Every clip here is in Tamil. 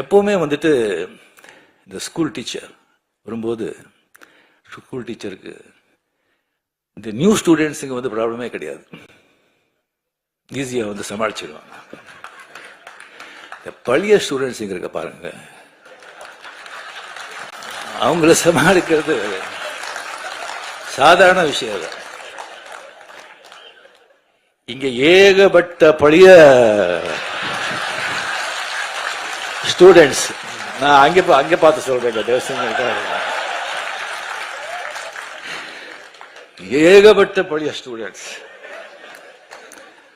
எப்போவுமே வந்துட்டு இந்த ஸ்கூல் டீச்சர் வரும்போது ஸ்கூல் டீச்சருக்கு இந்த நியூ ஸ்டூடெண்ட்ஸுங்க வந்து ப்ராப்ளமே கிடையாது, ஈஸியாக வந்து சமாளிச்சிடுவாங்க. இந்த பழைய ஸ்டூடெண்ட்ஸுங்க இருக்க பாருங்க, அவங்கள சமாளிக்கிறது சாதாரண விஷயம் இல்லை. இங்க ஏகப்பட்ட பழைய ஸ்டூடெண்ட்ஸ், நான் அங்கே பார்த்து சொல்றேன், ஏகப்பட்ட பழைய ஸ்டூடெண்ட்ஸ்.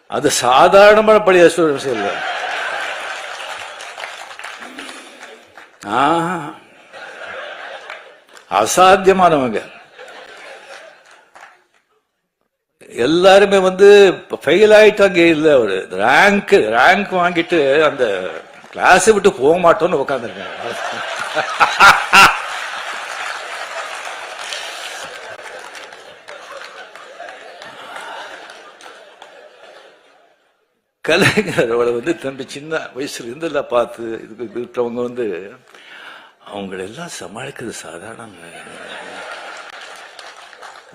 அது சாதாரணமான பழைய ஸ்டூடெண்ட்ஸ் இல்லை, அசாத்தியமானவங்க. எல்லாருமே வந்து ஃபெயில் ஆயிட்டாங்க, இல்ல ஒரு ரேங்க் வாங்கிட்டு அந்த கிளாஸ் விட்டு போக மாட்டோம்னு உட்காந்துருக்காங்க. கலைஞரோட வந்து தம்பி சின்ன வயசுல இருந்தெல்லாம் பார்த்து இதுக்கு இருக்கிறவங்க வந்து அவங்களெல்லாம் சமாளிக்கிறது சாதாரணங்க.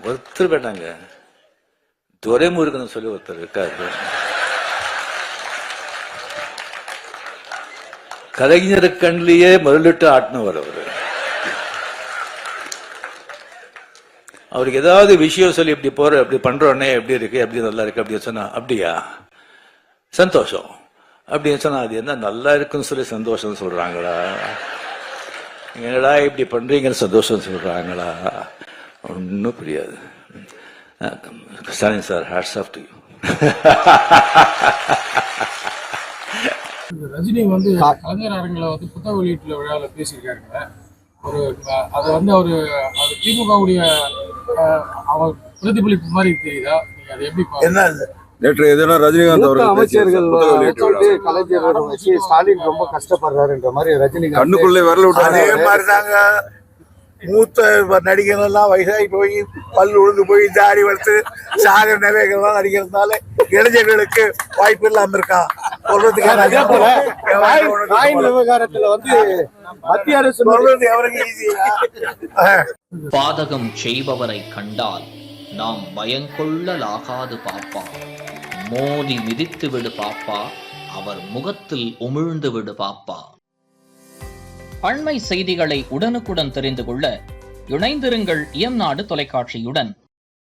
ஒருத்தர் வேண்டாங்க, துரைமுருகன் சொல்லி ஒருத்தர் இருக்காரு, கலைஞர் கண்ணிலேயே முதலிட்டு ஆட்டினவர் அவரு. அவருக்கு ஏதாவது விஷயம் சொல்லி இப்படி போற, அப்படி பண்றோன்னே எப்படி இருக்கு, எப்படி நல்லா இருக்கு அப்படின்னு சொன்னா, அப்படியா சந்தோஷம் அப்படின்னு சொன்னா, அது என்ன நல்லா இருக்குன்னு சொல்லி சந்தோஷம் சொல்றாங்களா, என்னடா இப்படி பண்றீங்கன்னு சந்தோஷம் சொல்றாங்களா, ஒன்னும் புரியாது. Stalin sir, hats off to you. Rajini வந்து கலைஞர் அரங்கில் வந்து புத்தக வெளியீட்டு விழாவில் பேசியிருக்காருங்க. அதை வந்து அது திமுகவுடைய அவர் பிரதிபலிப்பு மாதிரி தெரியுதா? நீங்க அதை எப்படி என்ன நேற்று எதுனா ரஜினிகாந்த் அவர்கள் அமைச்சர்கள் கலைஞர் வச்சு ஸ்டாலின் ரொம்ப கஷ்டப்படுறாருன்ற மாதிரி ரஜினி கண்ணுக்குள்ளே வரல விட்டாங்க. அதே மாதிரிதாங்க மூத்த நடிகர்கள் எல்லாம் வயசாகி போய் பல் உழுந்து போய் தாடி வளர்த்து சாகர நிலைகள்லாம் நடிக்கிறதுனால இளைஞர்களுக்கு வாய்ப்பு இல்லாம இருக்கா சொல்றதுக்கான. அதே போல விவகாரத்துல வந்து மத்திய அரசு சொல்றது எவருக்கு ஈஸியா? பாதகம் செய்பவரை கண்டால் நாம் பயங்கொள்ளலாகாது பாப்பா, மோதி மிதித்து விடு பாப்பா, அவர் முகத்தில் உமிழ்ந்து விடு பாப்பா. அண்மை செய்திகளை உடனுக்குடன் தெரிந்து கொள்ள இணைந்திருங்கள் இயம்நாடு தொலைக்காட்சியுடன்.